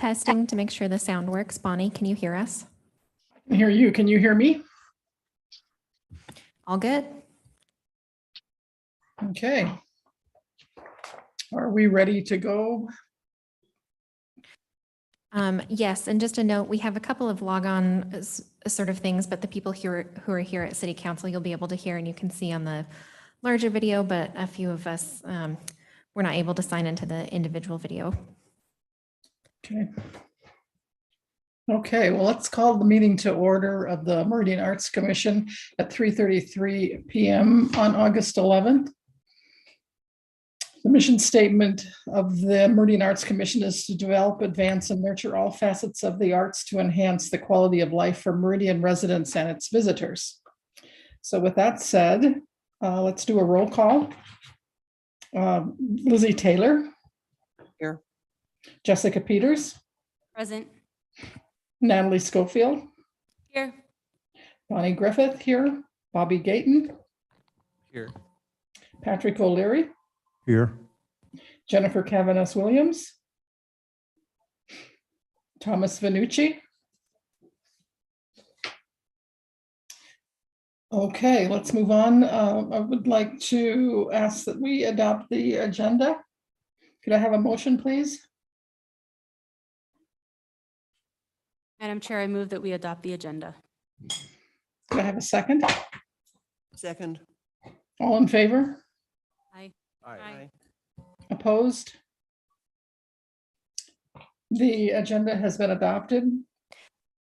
Testing to make sure the sound works. Bonnie, can you hear us? I can hear you. Can you hear me? All good? Okay. Are we ready to go? Yes, and just a note, we have a couple of log-on sort of things, but the people here who are here at City Council, you'll be able to hear and you can see on the larger video, but a few of us were not able to sign into the individual video. Okay. Okay, well, let's call the meeting to order of the Meridian Arts Commission at 3:33 p.m. on August 11th. The mission statement of the Meridian Arts Commission is to develop, advance, and nurture all facets of the arts to enhance the quality of life for Meridian residents and its visitors. So with that said, let's do a roll call. Lizzie Taylor. Here. Jessica Peters. Present. Natalie Schofield. Here. Bonnie Griffith here. Bobby Gayton. Here. Patrick O'Leary. Here. Jennifer Cavanis Williams. Thomas Vanucci. Okay, let's move on. I would like to ask that we adopt the agenda. Could I have a motion, please? Madam Chair, I move that we adopt the agenda. Could I have a second? Second. All in favor? Aye. Aye. Opposed? The agenda has been adopted.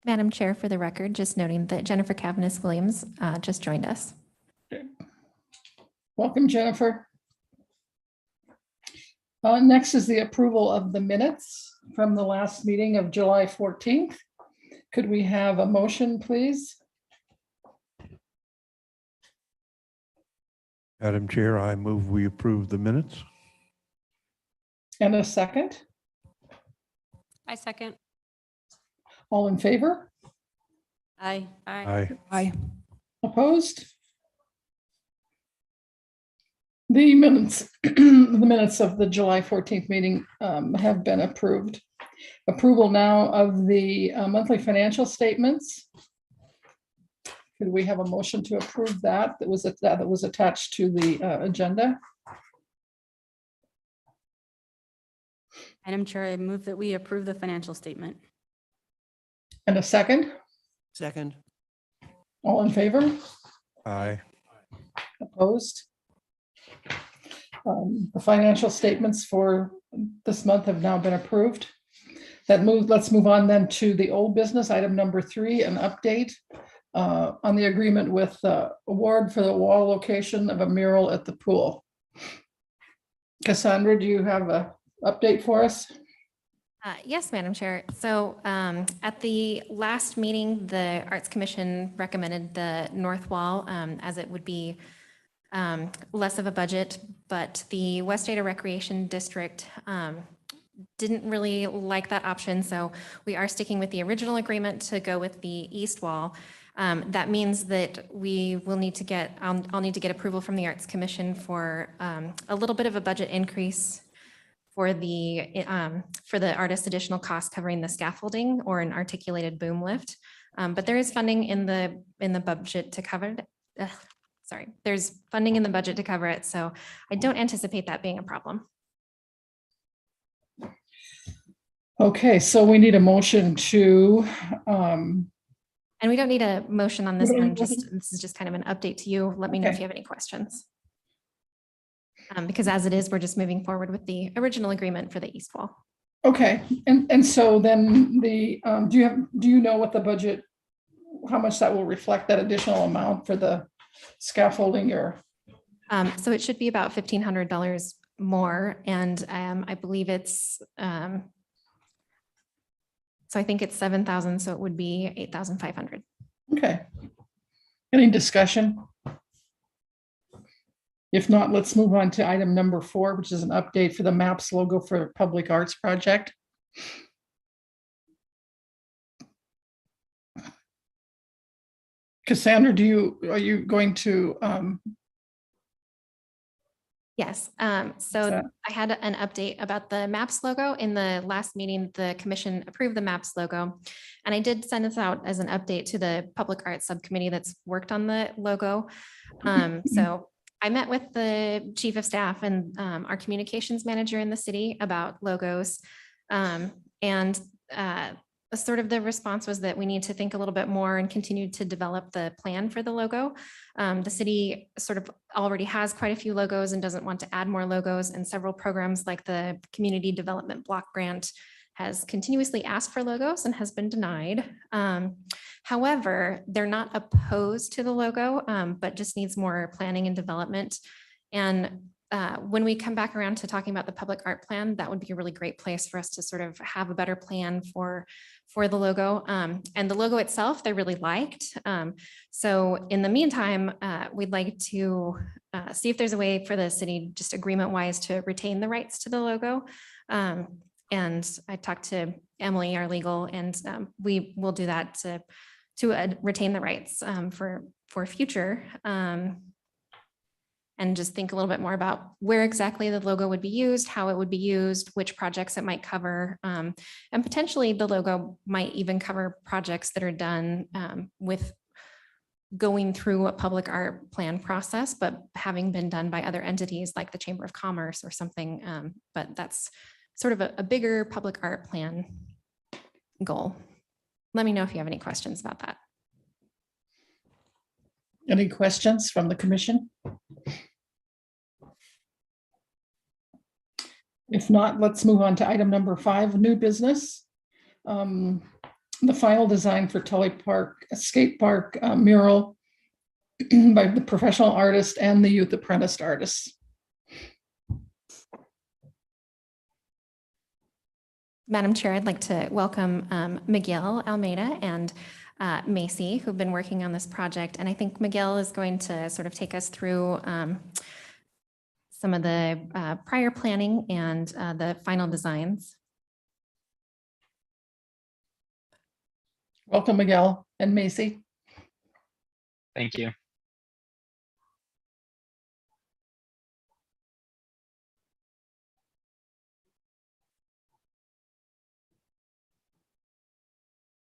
Madam Chair, for the record, just noting that Jennifer Cavanis Williams just joined us. Welcome, Jennifer. Next is the approval of the minutes from the last meeting of July 14th. Could we have a motion, please? Madam Chair, I move we approve the minutes. And a second? I second. All in favor? Aye. Aye. Aye. Opposed? The minutes of the July 14th meeting have been approved. Approval now of the monthly financial statements. Could we have a motion to approve that? That was attached to the agenda. Madam Chair, I move that we approve the financial statement. And a second? Second. All in favor? Aye. Opposed? The financial statements for this month have now been approved. Let's move on then to the old business, item number 3, an update on the agreement with award for the wall location of a mural at the pool. Cassandra, do you have an update for us? Yes, Madam Chair. So at the last meeting, the Arts Commission recommended the north wall as it would be less of a budget, but the West Ada Recreation District didn't really like that option. So we are sticking with the original agreement to go with the east wall. That means that we will need to get, I'll need to get approval from the Arts Commission for a little bit of a budget increase for the artist's additional cost covering the scaffolding or an articulated boom lift. But there is funding in the budget to cover it. There's funding in the budget to cover it. So I don't anticipate that being a problem. Okay, so we need a motion to, And we don't need a motion on this We don't one. need- This is just kind of an update to you. Let me know if Okay. you have any questions. Because as it is, we're just moving forward with the original agreement for the east wall. okay, and so then the, do you know what the budget, how much that will reflect, that additional amount for the scaffolding or? So it should be about $1,500 more, and I believe it's so I think it's 7,000, so it would be 8,500. Okay. Any discussion? If not, let's move on to item number 4, which is an update for the MAPS logo for Public Arts Project. Cassandra, are you going to Yes, so that? I had an update about the MAPS logo. In the last meeting, the commission approved the MAPS logo. And I did send this out as an update to the Public Arts Subcommittee that's worked on the logo. So I met with the chief of staff and our communications manager in the city about logos. And sort of the response was that we need to think a little bit more and continue to develop the plan for the logo. The city sort of already has quite a few logos and doesn't want to add more logos, and several programs like the Community Development Block Grant has continuously asked for logos and has been denied. However, they're not opposed to the logo, but just needs more planning and development. And when we come back around to talking about the public art plan, that would be a really great place for us to sort of have a better plan for the logo. And the logo itself, they really liked. So in the meantime, we'd like to see if there's a way for the city, just agreement wise, to retain the rights to the logo. And I talked to Emily, our legal, and we will do that to retain the rights for future. And just think a little bit more about where exactly the logo would be used, how it would be used, which projects it might cover. And potentially the logo might even cover projects that are done with going through a public art plan process, but having been done by other entities like the Chamber of Commerce or something. But that's sort of a bigger public art plan goal. Let me know if you have any questions about that. Any questions from the commission? If not, let's move on to item number 5, new business. The final design for Tully Park, skate park mural by the professional artist and the youth apprentice artists. Madam Chair, I'd like to welcome Miguel Almeida and Macy, who've been working on this project. And I think Miguel is going to sort of take us through some of the prior planning and the final designs. Welcome, Miguel and Macy. Thank you.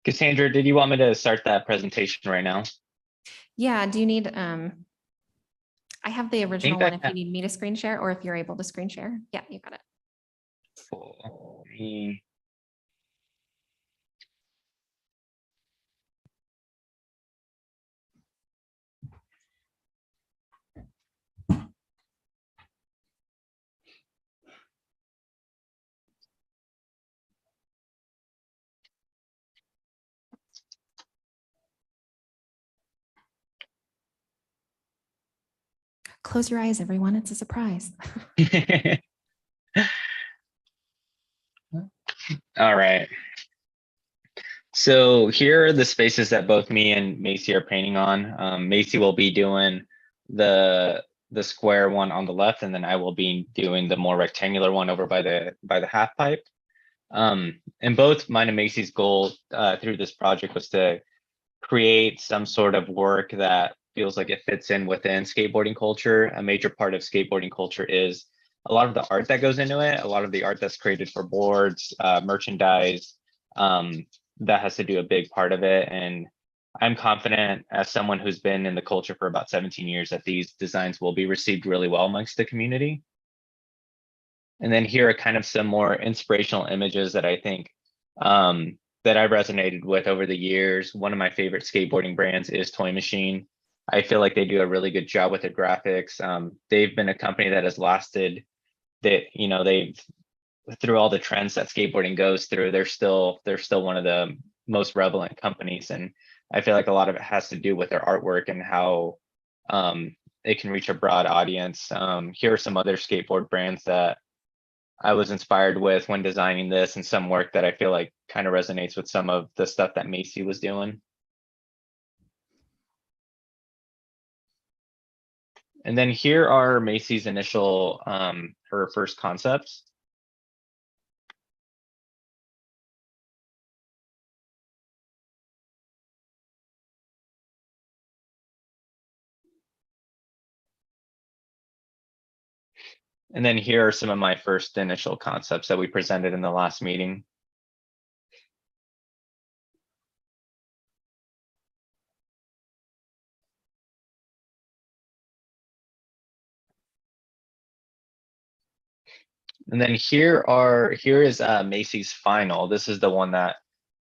Cassandra, did you want me to start that presentation right now? Yeah, do you need, I have the original I one if you have. need me to screen share, or if you're able to screen share. Yeah, you got it. Cool. Let me- Close your eyes, everyone. It's a surprise. All right. So here are the spaces that both me and Macy are painting on. Macy will be doing the square one on the left, and then I will be doing the more rectangular one over by the half pipe. And both mine and Macy's goal through this project was to create some sort of work that feels like it fits in within skateboarding culture. A major part of skateboarding culture is a lot of the art that goes into it, a lot of the art that's created for boards, merchandise, that has to do a big part of it. And I'm confident, as someone who's been in the culture for about 17 years, that these designs will be received really well amongst the community. And then here are kind of some more inspirational images that I think that I've resonated with over the years. One of my favorite skateboarding brands is Toy Machine. I feel like they do a really good job with their graphics. They've been a company that has lasted, that, you know, they've, through all the trends that skateboarding goes through, they're still one of the most relevant companies. And I feel like a lot of it has to do with their artwork and how it can reach a broad audience. Here are some other skateboard brands that I was inspired with when designing this, and some work that I feel like kind of resonates with some of the stuff that Macy was doing. And then here are Macy's initial, her first concepts. And then here are some of my first initial concepts that we presented in the last meeting. And then here is Macy's final. This is the one that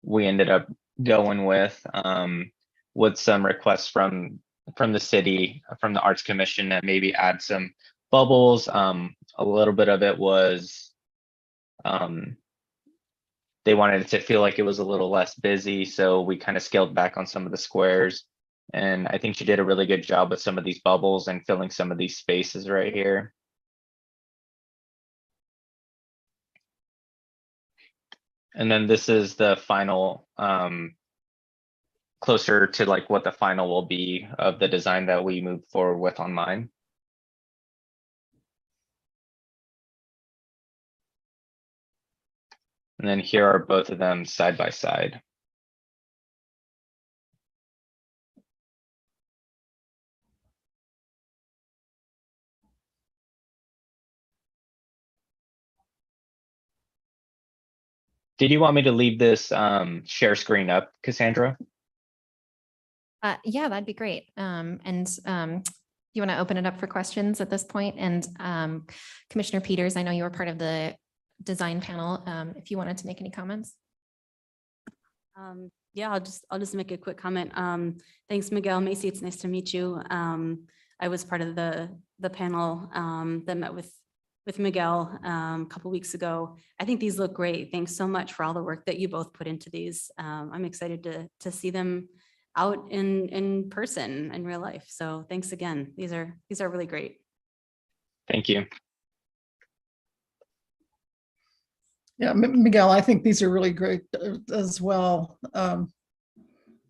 we ended up going with some requests from the city, from the Arts Commission, that maybe add some bubbles. A little bit of it was they wanted it to feel like it was a little less busy, so we kind of scaled back on some of the squares. And I think she did a really good job with some of these bubbles and filling some of these spaces right here. And then this is the final, closer to like what the final will be of the design that we move forward with on mine. And then here are both of them side by side. Did you want me to leave this share screen up, Cassandra? Yeah, that'd be great. You want to open it up for questions at this point? And Commissioner Peters, I know you were part of the design panel. If you wanted to make any comments. Yeah, I'll just make a quick comment. Thanks, Miguel. Macy, it's nice to meet you. I was part of the panel that met with Miguel a couple weeks ago. I think these look great. Thanks so much for all the work that you both put into these. I'm excited to see them out in person in real life. So thanks again. These are really great. Thank you. Yeah, Miguel, I think these are really great as well.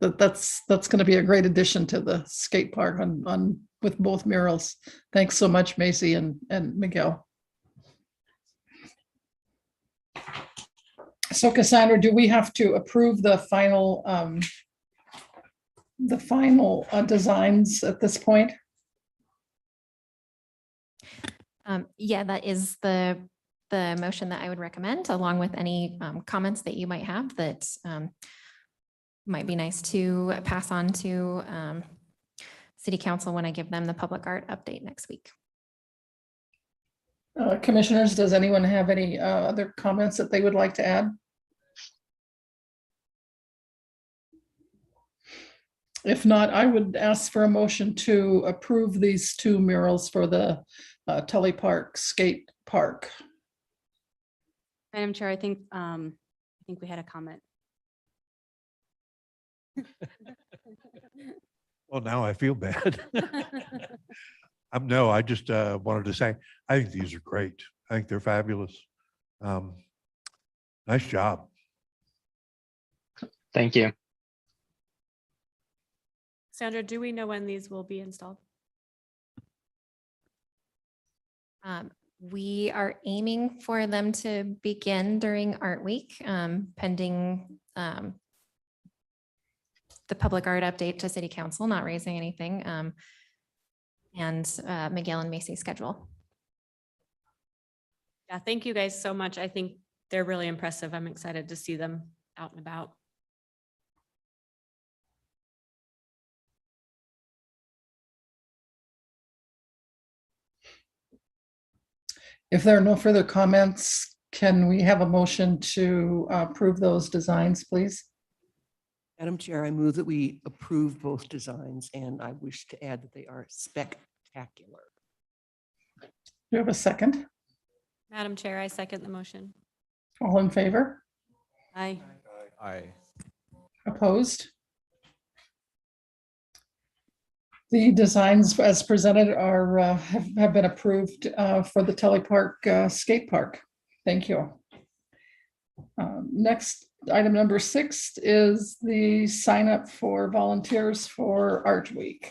That's going to be a great addition to the skate park on with both murals. Thanks so much, Macy and Miguel. So Cassandra, do we have to approve the final designs at this point? Yeah, that is the motion that I would recommend, along with any comments that you might have that might be nice to pass on to City Council when I give them the public art update next week. Commissioners, does anyone have any other comments that they would like to add? If not, I would ask for a motion to approve these two murals for the Tully Park Skate Park. Madam Chair, I think we had a comment. Well, now I feel bad. No, I just wanted to say, I think these are great. I think they're fabulous. Nice job. Thank you. Sandra, do we know when these will be installed? We are aiming for them to begin during Art Week, pending the public art update to City Council, not raising anything, and Miguel and Macy's schedule. Yeah, thank you guys so much. I think they're really impressive. I'm excited to see them out and about. If there are no further comments, can we have a motion to approve those designs, please? Madam Chair, I move that we approve both designs, and I wish to add that they are spectacular. Do you have a second? Madam Chair, I second the motion. All in favor? Aye. Aye. Opposed? The designs as presented are have been approved for the Tully Park Skate Park. Thank you. Next, item number 6 is the sign up for volunteers for Art Week.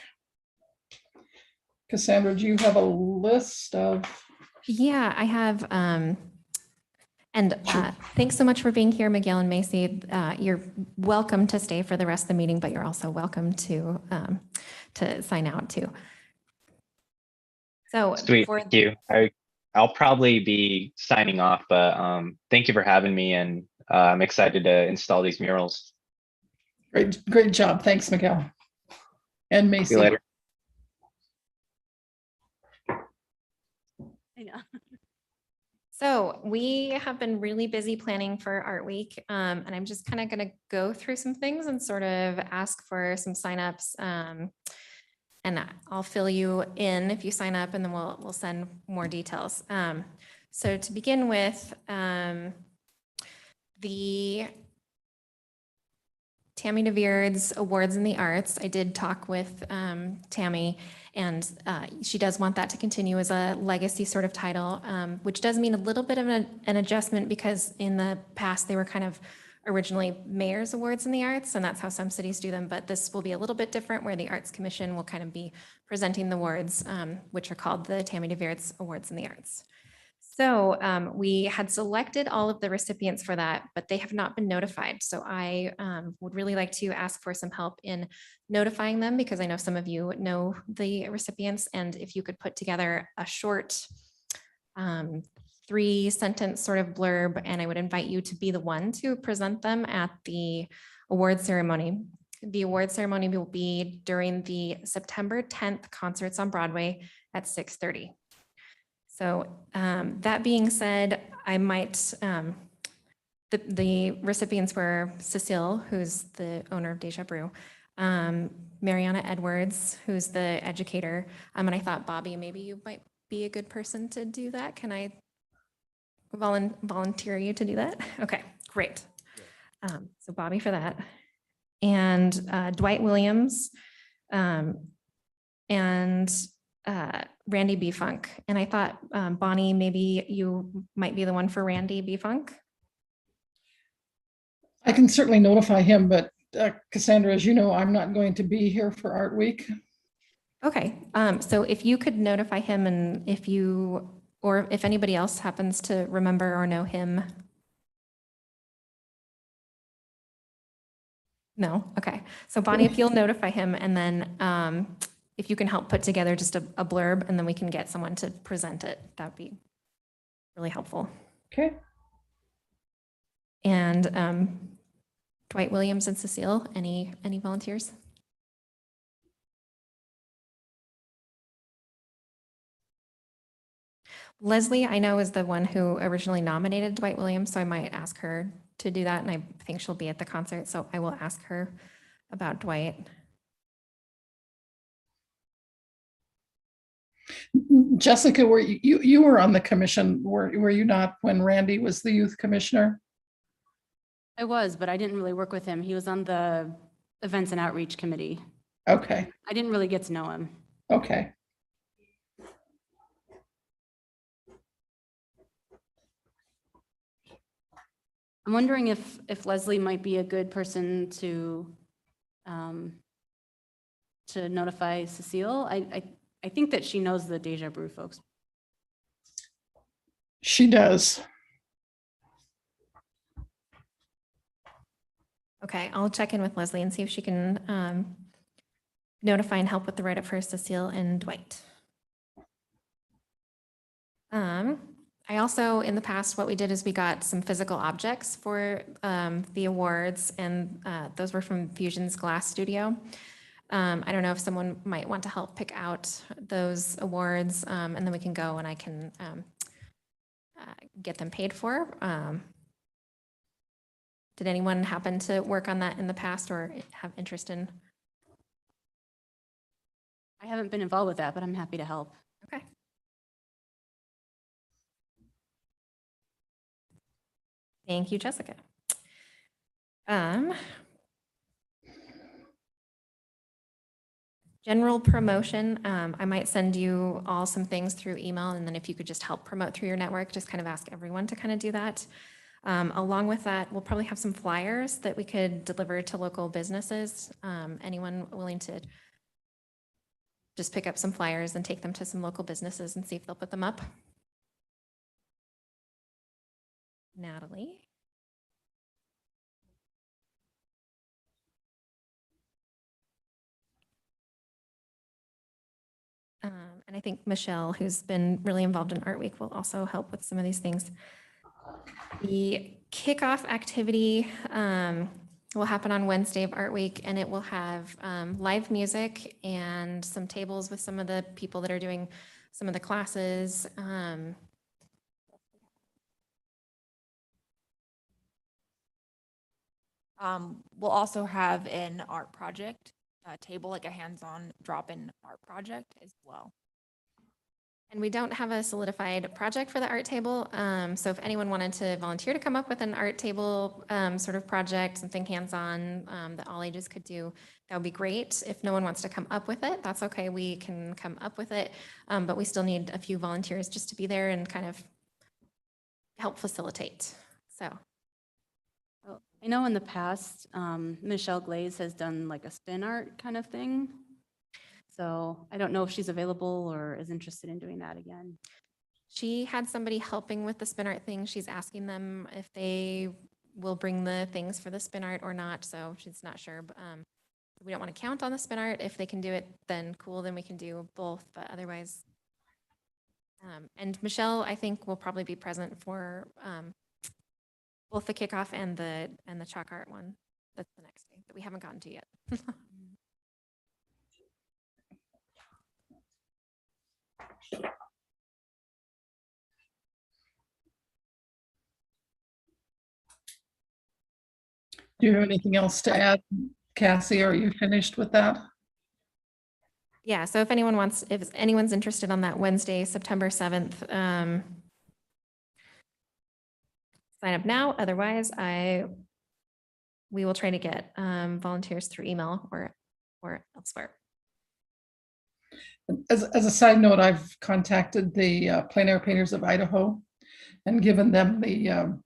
Cassandra, do you have a list of? Yeah, I have. Thanks so much for being here, Miguel and Macy. You're welcome to stay for the rest of the meeting, but you're also welcome to sign out too. So Sweet, thank you. I'll probably be signing off, but thank you for having me, and I'm excited to install these murals. Great job. Thanks, Miguel. And See Macy. you later. I know. So we have been really busy planning for Art Week, and I'm just kind of going to go through some things and sort of ask for some signups. And I'll fill you in if you sign up, and then we'll send more details. So to begin with, the Tammy Daviard's Awards in the Arts. I did talk with Tammy, and she does want that to continue as a legacy sort of title, which does mean a little bit of an adjustment, because in the past they were kind of originally Mayor's Awards in the Arts, and that's how some cities do them. But this will be a little bit different, where the Arts Commission will kind of be presenting the awards, which are called the Tammy Daviard's Awards in the Arts. So we had selected all of the recipients for that, but they have not been notified. So I would really like to ask for some help in notifying them, because I know some of you know the recipients, and if you could put together a short 3-sentence sort of blurb, and I would invite you to be the one to present them at the award ceremony. The award ceremony will be during the September 10th concerts on Broadway at 6:30. So that being said, I might, the recipients were Cecile, who's the owner of Deja Brew, Mariana Edwards, who's the educator, and I thought, Bobby, maybe you might be a good person to do that. Can I volunteer you to do that? Okay, great. So Bobby for that. And Dwight Williams, and Randy B. Funk. And I thought, Bonnie, maybe you might be the one for Randy B. Funk. I can certainly notify him, but Cassandra, as you know, I'm not going to be here for Art Week. Okay, so if you could notify him, and if you, or if anybody else happens to remember or know him. No, okay. So Bonnie, if you'll notify him, and then if you can help put together just a blurb, and then we can get someone to present it, that'd be really helpful. Okay. And Dwight Williams and Cecile, any volunteers? Leslie, I know, is the one who originally nominated Dwight Williams, so I might ask her to do that, and I think she'll be at the concert, so I will ask her about Dwight. Jessica, were you were on the commission, were you not, when Randy was the youth commissioner? I was, but I didn't really work with him. He was on the Events and Outreach Committee. Okay, I didn't really get to know him. okay. I'm wondering if Leslie might be a good person to notify Cecile. I think that she knows the Deja Brew folks. She does. Okay, I'll check in with Leslie and see if she can notify and help with the write-up for Cecile and Dwight. I also, in the past, what we did is we got some physical objects for the awards, and those were from Fusion's Glass Studio. I don't know if someone might want to help pick out those awards, and then we can go and I can get them paid for. Did anyone happen to work on that in the past or have interest in? I haven't been involved with that, but I'm happy to help. Okay. Thank you, Jessica. General promotion, I might send you all some things through email, and then if you could just help promote through your network, just kind of ask everyone to kind of do that. Along with that, we'll probably have some flyers that we could deliver to local businesses. Anyone willing to just pick up some flyers and take them to some local businesses and see if they'll put them up? Natalie? And I think Michelle, who's been really involved in Art Week, will also help with some of these things. The kickoff activity will happen on Wednesday of Art Week, and it will have live music and some tables with some of the people that are doing some of the classes. We'll also have an art project table, like a hands-on drop-in art project as well. And we don't have a solidified project for the art table. So if anyone wanted to volunteer to come up with an art table sort of project, something hands-on that all ages could do, that would be great. If no one wants to come up with it, that's okay. We can come up with it. But we still need a few volunteers just to be there and kind of help facilitate. So. Well, I know in the past, Michelle Glaze has done like a spin art kind of thing. So I don't know if she's available or is interested in doing that again. She had somebody helping with the spin art thing. She's asking them if they will bring the things for the spin art or not. So she's not sure. But, we don't want to count on the spin art. If they can do it, then cool. Then we can do both. But otherwise, and Michelle, I think, will probably be present for both the kickoff and the chalk art one. That's the next day that we haven't gotten to yet. Do you have anything else to add, Cassie? Are you finished with that? Yeah, so if anyone's interested on that Wednesday, September 7th, sign up now. Otherwise, we will try to get volunteers through email or elsewhere. As a side note, I've contacted the Plein Air Painters of Idaho and given them the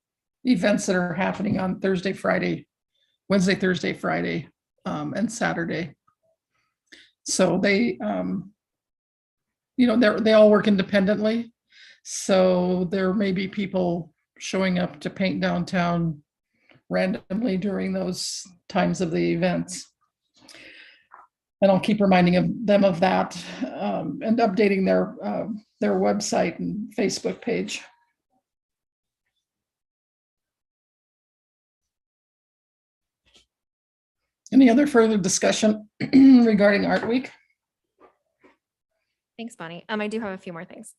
events that are happening on Thursday, Friday, Wednesday, Thursday, Friday, and Saturday. So they, they all work independently. So there may be people showing up to paint downtown randomly during those times of the events. And I'll keep reminding them of that and updating their website and Facebook page. Any other further discussion regarding Art Week? Thanks, Bonnie. I do have a few more things.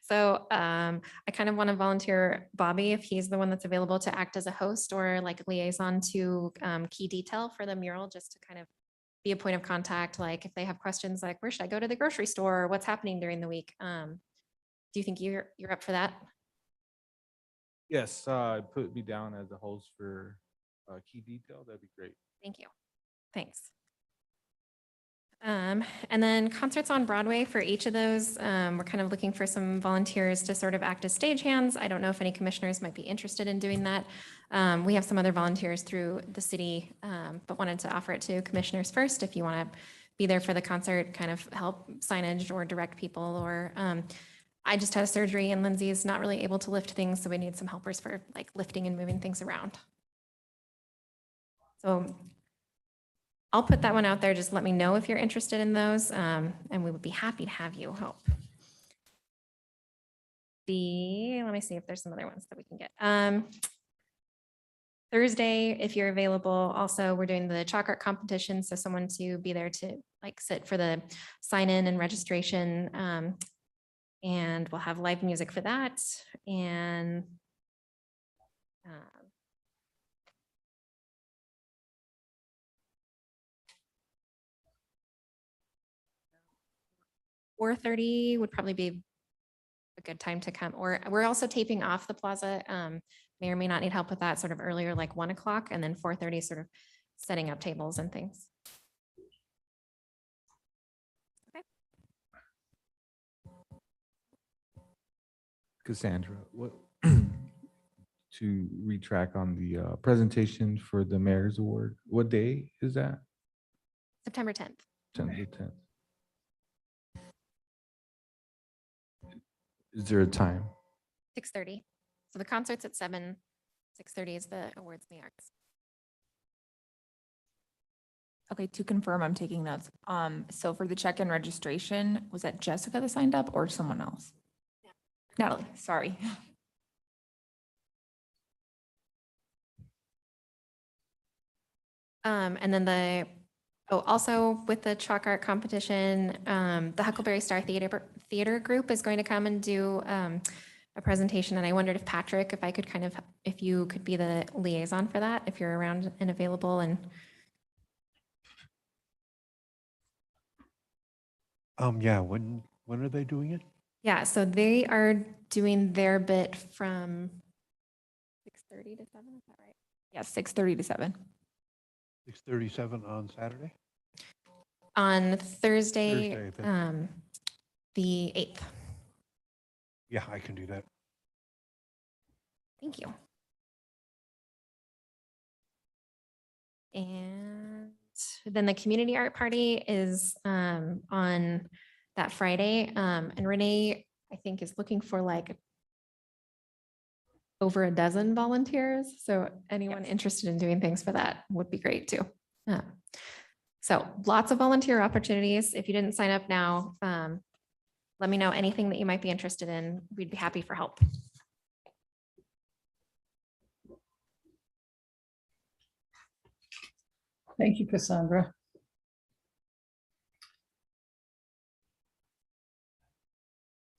So I kind of want to volunteer Bobby, if he's the one that's available, to act as a host or like a liaison to key detail for the mural, just to kind of be a point of contact. Like if they have questions like, where should I go to the grocery store? Or what's happening during the week? Do you think you're up for that? Yes, put me down as a host for key detail. That'd be great. Thank you. Thanks. And then concerts on Broadway for each of those. We're kind of looking for some volunteers to sort of act as stagehands. I don't know if any commissioners might be interested in doing that. We have some other volunteers through the city, but wanted to offer it to commissioners first. If you want to be there for the concert, kind of help signage or direct people, or I just had surgery and Lindsay's not really able to lift things. So we need some helpers for like lifting and moving things around. So I'll put that one out there. Just let me know if you're interested in those, and we would be happy to have you help. Let me see if there's some other ones that we can get. Thursday, if you're available, also we're doing the chalk art competition, so someone to be there to like sit for the sign in and registration, and we'll have live music for that. And 4:30 would probably be a good time to come. Or we're also taping off the plaza. May or may not need help with that sort of earlier, like 1 o'clock, and then 4:30 sort of setting up tables and things. Okay. Cassandra, what to retrack on the presentation for the mayor's award? What day is that? September 10th. September 10th. Is there a time? 6:30. So the concert's at 7. 6:30 is the awards in the arts. Okay, to confirm, I'm taking notes. So for the check-in registration, was that Jessica that signed up or someone else? Natalie, sorry. And then also with the chalk art competition, the Huckleberry Star Theater Group is going to come and do a presentation. And I wondered if Patrick, if you could be the liaison for that, if you're around and available. And Yeah, when are they doing it? yeah, so they are doing their bit from 6:30 to 7, is that right? Yes, 6:30 to 7. 6:37 on Saturday? On Thursday, Thursday, the 8th. Yeah, I can do that. Thank you. And then the community art party is on that Friday. And Renee, I think, is looking for like over a dozen volunteers. So anyone interested in doing things for that would be great too. So lots of volunteer opportunities. If you didn't sign up now, let me know anything that you might be interested in. We'd be happy for help. Thank you, Cassandra.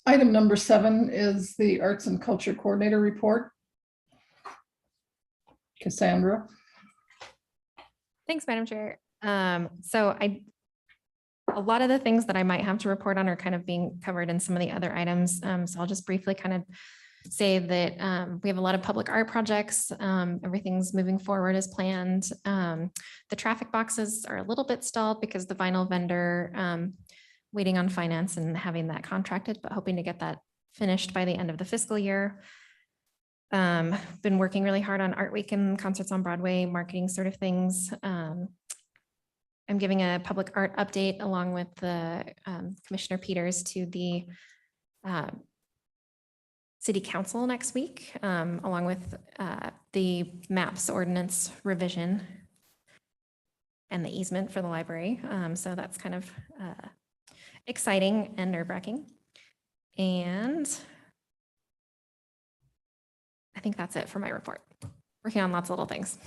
Item number 7 is the Arts and Culture Coordinator Report. Cassandra. Thanks, Madam Chair. So a lot of the things that I might have to report on are kind of being covered in some of the other items. So I'll just briefly kind of say that we have a lot of public art projects. Everything's moving forward as planned. The traffic boxes are a little bit stalled because the vinyl vendor waiting on finance and having that contracted, but hoping to get that finished by the end of the fiscal year. Been working really hard on Art Week and concerts on Broadway, marketing sort of things. I'm giving a public art update along with the Commissioner Peters to the City Council next week, along with the MAPS ordinance revision and the easement for the library. So that's kind of exciting and nerve-wracking. And I think that's it for my report. Working on lots of little things.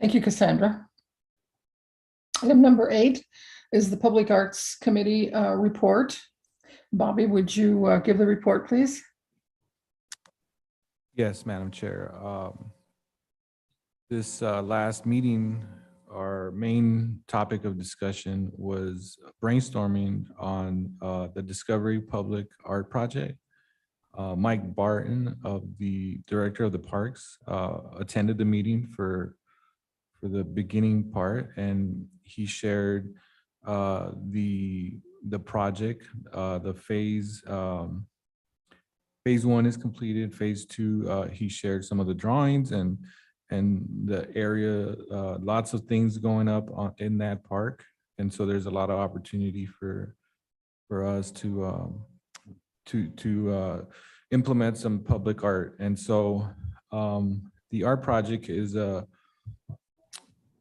Thank you, Cassandra. Item number 8 is the Public Arts Committee report. Bobby, would you give the report, please? Yes, Madam Chair. This last meeting, our main topic of discussion was brainstorming on the Discovery Public Art Project. Mike Barton, the Director of the Parks, attended the meeting for the beginning part, and he shared the project, the phase 1 is completed. Phase 2, he shared some of the drawings and the area, lots of things going up in that park. And so there's a lot of opportunity for us to implement some public art. And so the art project is a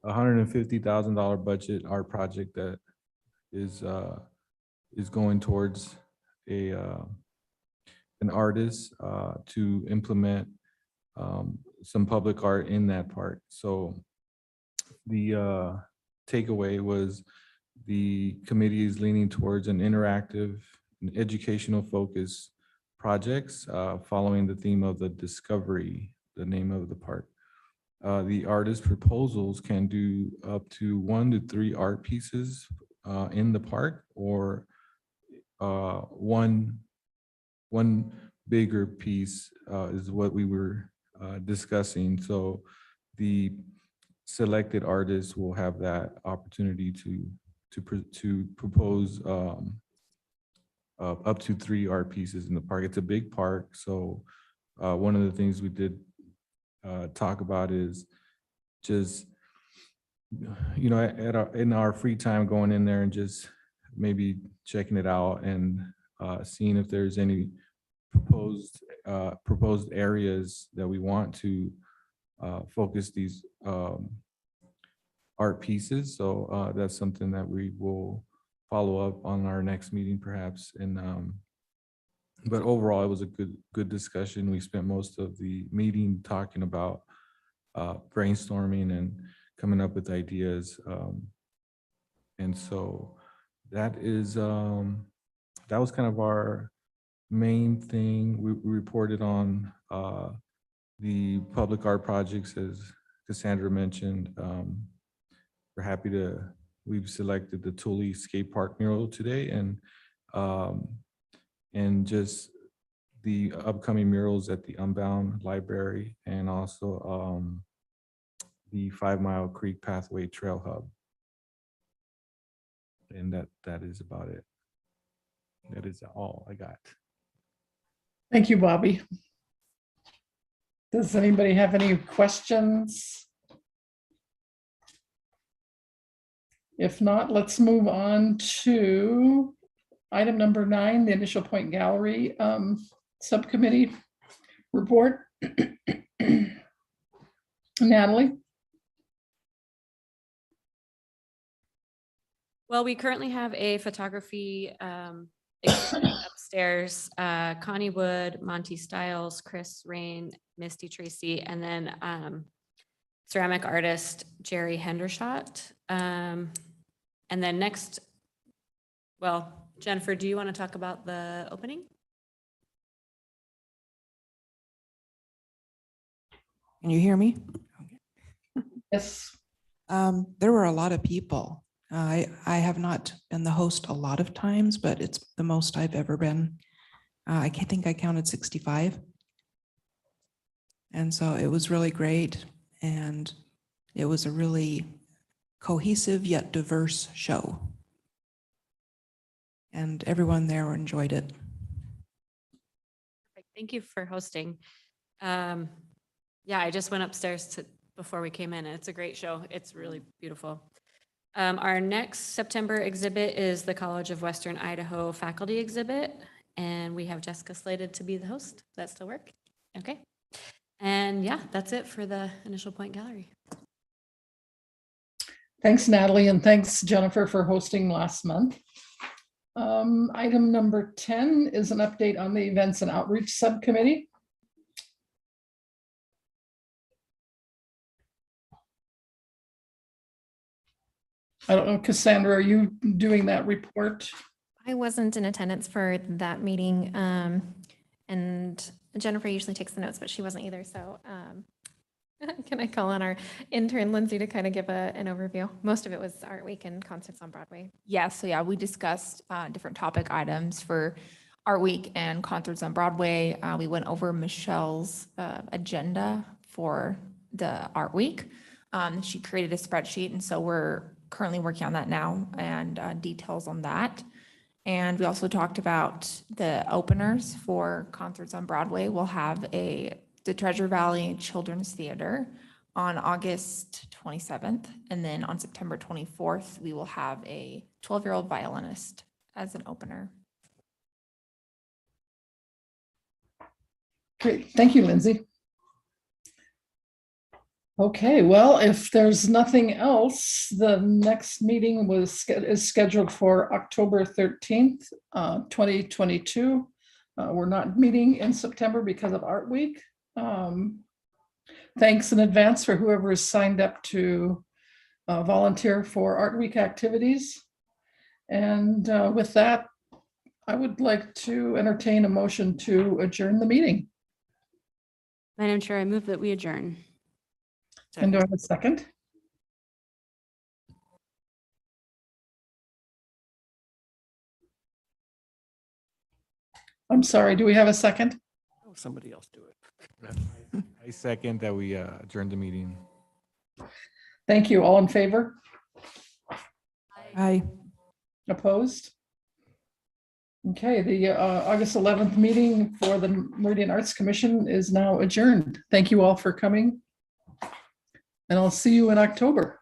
$150,000 budget art project that is going towards an artist to implement some public art in that park. So the takeaway was the committee is leaning towards an interactive and educational focus projects following the theme of the Discovery, the name of the park. The artist proposals can do up to 1 to 3 art pieces in the park, or one bigger piece is what we were discussing. So the selected artists will have that opportunity to propose up to 3 art pieces in the park. It's a big park, so one of the things we did talk about is just, you know, in our free time, going in there and just maybe checking it out and seeing if there's any proposed areas that we want to focus these art pieces. So that's something that we will follow up on our next meeting perhaps. And but overall, it was a good discussion. We spent most of the meeting talking about brainstorming and coming up with ideas. And so that was kind of our main thing. We reported on the public art projects, as Cassandra mentioned. We've selected the Tully skate park mural today, and just the upcoming murals at the Unbound Library, and also the 5 Mile Creek Pathway Trail Hub. And that is about it. That is all I got. Thank you, Bobby. Does anybody have any questions? If not, let's move on to item number 9, the Initial Point Gallery Subcommittee report. Natalie? Well, we currently have a photography exhibit upstairs. Connie Wood, Monty Stiles, Chris Rain, Misty Tracy, and then ceramic artist Jerry Hendershot. And then next, well, Jennifer, do you want to talk about the opening? Can you hear me? Yes. There were a lot of people. I have not been the host a lot of times, but it's the most I've ever been. I think I counted 65. And so it was really great. And it was a really cohesive yet diverse show. And everyone there enjoyed it. Thank you for hosting. Yeah, I just went upstairs before we came in, and it's a great show. It's really beautiful. Our next September exhibit is the College of Western Idaho faculty exhibit, and we have Jessica slated to be the host. Does that still work? Okay. And yeah, that's it for the Initial Point Gallery. Thanks, Natalie, and thanks, Jennifer, for hosting last month. Item number 10 is an update on the Events and Outreach Subcommittee. I don't know, Cassandra, are you doing that report? I wasn't in attendance for that meeting, and Jennifer usually takes the notes, but she wasn't either. So can I call on our intern, Lindsay, to kind of give an overview? Most of it was Art Week and concerts on Broadway. Yeah, so yeah, we discussed different topic items for Art Week and concerts on Broadway. We went over Michelle's agenda for the Art Week. She created a spreadsheet, and so we're currently working on that now, and details on that. And we also talked about the openers for concerts on Broadway. We'll have the Treasure Valley Children's Theater on August 27th. And then on September 24th, we will have a 12-year-old violinist as an opener. Great, thank you, Lindsay. Okay, well, if there's nothing else, the next meeting is scheduled for October 13th, 2022. We're not meeting in September because of Art Week. Thanks in advance for whoever is signed up to volunteer for Art Week activities. And with that, I would like to entertain a motion to adjourn the meeting. Madam Chair, I move that we adjourn. And do I have a second? I'm sorry, do we have a second? Oh, somebody else do it. I second that we adjourn the meeting. Thank you. All in favor? Aye. Opposed? Okay, the August 11th meeting for the Meridian Arts Commission is now adjourned. Thank you all for coming. And I'll see you in October.